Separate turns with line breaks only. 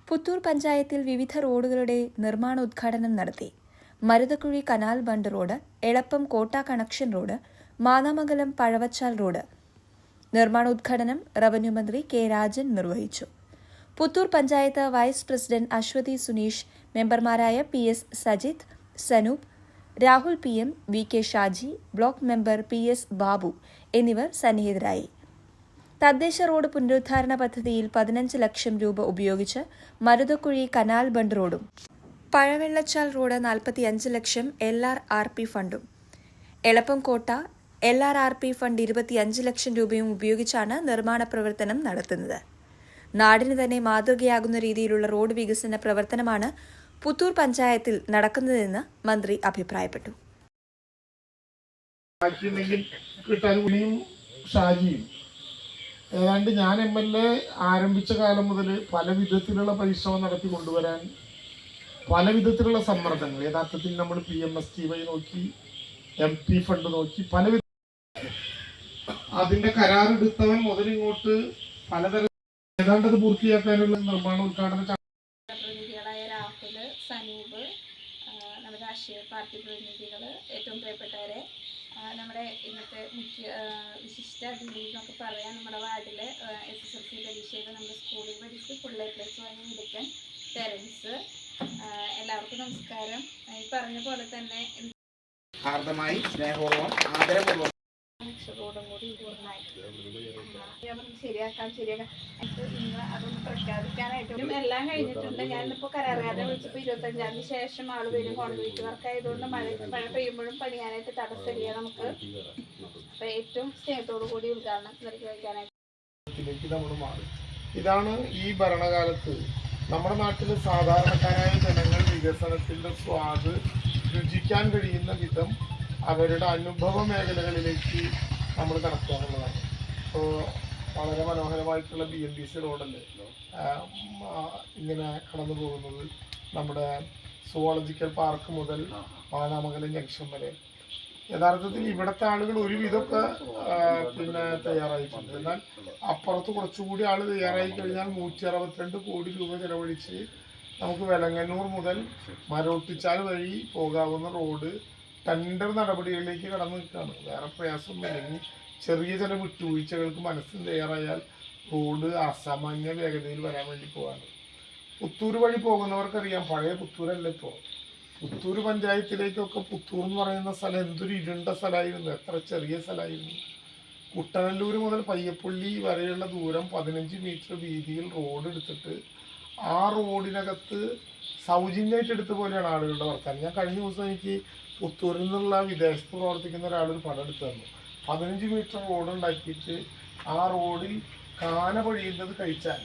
പുത്തൂർ പഞ്ചായത്തിൽ വിവിധ റോഡുകളുടെ നിർമ്മാണോദ്ഘാടനം നടത്തി. Maruthakkuzhi canal bund road, Elappam Kotta connection road, Mannamangalam Pazhavachal road നിർമ്മാണോദ്ഘാടനം റവന്യൂ മന്ത്രി കെ രാജൻ നിർവഹിച്ചു. പുത്തൂർ പഞ്ചായത്ത് വൈസ് പ്രസിഡന്റ് അശ്വതി സുനീഷ്, മെമ്പർമാരായ PS Sajith, Sanoop, Rahul PM, VK Shaji, block member PS Babu എന്നിവർ സന്നിഹിതരായി. തദ്ദേശ റോഡ് പുനരുദ്ധാരണ പദ്ധതിയിൽ 15 ലക്ഷം രൂപ ഉപയോഗിച്ച് മരുതക്കുഴി കനാൽ ബണ്ട് റോഡും പഴവെള്ളച്ചാൽ റോഡ് 45 ലക്ഷം LRRP ഫണ്ടും, എളപ്പം കോട്ട LRRP ഫണ്ട് 25 ലക്ഷം രൂപയും ഉപയോഗിച്ചാണ് നിർമ്മാണ പ്രവർത്തനം നടത്തുന്നത്. നാടിന് തന്നെ മാതൃകയാകുന്ന രീതിയിലുള്ള റോഡ് വികസന പ്രവർത്തനമാണ് പുത്തൂർ പഞ്ചായത്തിൽ നടക്കുന്നതെന്ന് മന്ത്രി അഭിപ്രായപ്പെട്ടു.
ഏതാണ്ട് ഞാൻ MLA ആരംഭിച്ച കാലം മുതൽ പല വിധത്തിലുള്ള പരിശ്രമം നടത്തി കൊണ്ടുവരാൻ പല വിധത്തിലുള്ള സമ്മർദ്ദങ്ങൾ, യഥാർത്ഥത്തിൽ നമ്മൾ PMSTY നോക്കി, MP ഫണ്ട് നോക്കി, പല അതിന്റെ കരാറെടുത്തവൻ മുതൽ ഇങ്ങോട്ട് പലതരം ഏതാണ്ടത് പൂർത്തിയാക്കാനുള്ള നിർമ്മാണോദ്ഘാടന
പ്രതിനിധികളായ രാഹുൽ, സനൂപ്, നമ്മുടെ രാഷ്ട്രീയ പാർട്ടി പ്രതിനിധികൾ, ഏറ്റവും പ്രിയപ്പെട്ടവരെ, നമ്മുടെ ഇന്നത്തെ മുഖ്യ വിശിഷ്ട അതിഥി എന്നൊക്കെ പറയാൻ നമ്മുടെ വാർഡിലെ SSLC പരീക്ഷയിൽ നമ്മുടെ സ്കൂളിൽ പഠിച്ച് ഫുൾ A+ വാങ്ങി എടുക്കാൻ പേരൻസ്, എല്ലാവർക്കും നമസ്കാരം. ഈ പറഞ്ഞ പോലെ തന്നെ
ഹാർദമായി സ്നേഹപൂർവ്വം ആദരപൂർവ്വം
റോഡും കൂടി ശരിയാക്കാം ഇന്ന് അതൊന്ന് പ്രഖ്യാപിക്കാനായിട്ടും എല്ലാം കഴിഞ്ഞിട്ടുണ്ട്. ഞാനിപ്പോൾ കരാറുകാരെ വിളിച്ചപ്പോൾ 25-ാം ശേഷം ആൾ വരും. കോൺക്രീറ്റ് വർക്ക് ആയതുകൊണ്ട് മഴ പെയ്യുമ്പോഴും പണിയാനായിട്ട് തടസ്സമില്ല നമുക്ക്. അപ്പോൾ ഏറ്റവും സ്നേഹത്തോടു കൂടി ഉദ്ഘാടനം നിർവഹിക്കാനായിട്ട്
നമ്മൾ മാറി. ഇതാണ് ഈ ഭരണകാലത്ത് നമ്മുടെ നാട്ടിൽ സാധാരണക്കാരായ ജനങ്ങൾ വികസനത്തിൻ്റെ സ്വാദ് രുചിക്കാൻ കഴിയുന്ന വിധം അവരുടെ അനുഭവ മേഖലകളിലേക്ക് നമ്മൾ കടക്കുക എന്നുള്ളതാണ്. ഇപ്പോൾ വളരെ മനോഹരമായിട്ടുള്ള BMTC റോഡല്ലേ ഇങ്ങനെ കടന്നു പോകുന്നത്. നമ്മുടെ സുവോളജിക്കൽ പാർക്ക് മുതൽ മാനാമംഗലം ജംഗ്ഷൻ വരെ യഥാർത്ഥത്തിൽ ഇവിടുത്തെ ആളുകൾ ഒരുവിധമൊക്കെ തയ്യാറായിട്ടുണ്ട്. എന്നാൽ അപ്പുറത്ത് കുറച്ചുകൂടി ആൾ തയ്യാറായി കഴിഞ്ഞാൽ 162 കോടി രൂപ ചെലവഴിച്ച് നമുക്ക് വെലങ്ങന്നൂർ മുതൽ മരോട്ടിച്ചാൽ വഴി പോകാവുന്ന റോഡ് ടെൻഡർ നടപടികളിലേക്ക് കടന്നു നിൽക്കുകയാണ്. വേറെ പ്രയാസമൊന്നുമില്ലെങ്കിൽ ചെറിയ ചില വിട്ടുവീഴ്ചകൾക്ക് മനസ്സിൽ തയ്യാറായാൽ റോഡ് അസാമാന്യ വേഗതയിൽ വരാൻ വേണ്ടി പോകാണ്. പുത്തൂർ വഴി പോകുന്നവർക്കറിയാം, പഴയ പുത്തൂരല്ല ഇപ്പോൾ. പുത്തൂർ പഞ്ചായത്തിലേക്കൊക്കെ പുത്തൂർ എന്ന് പറയുന്ന സ്ഥലം എന്തൊരു ഇരുണ്ട സ്ഥലമായിരുന്നു, എത്ര ചെറിയ സ്ഥലമായിരുന്നു. കുട്ടനല്ലൂർ മുതൽ പയ്യപ്പള്ളി വരെയുള്ള ദൂരം 15 മീറ്റർ വീതിയിൽ റോഡ് എടുത്തിട്ട് ആ റോഡിനകത്ത് സൗജന്യമായിട്ട് എടുത്ത പോലെയാണ് ആളുകളുടെ വർത്താനം. ഞാൻ കഴിഞ്ഞ ദിവസം എനിക്ക് പുത്തൂരിൽ നിന്നുള്ള വിദേശത്ത് പ്രവർത്തിക്കുന്ന ഒരാളൊരു പടം എടുത്തു തന്നു. 15 മീറ്റർ റോഡ് ഉണ്ടാക്കിയിട്ട് ആ റോഡിൽ കാന പൊഴിയുന്നത് കഴിച്ചാൽ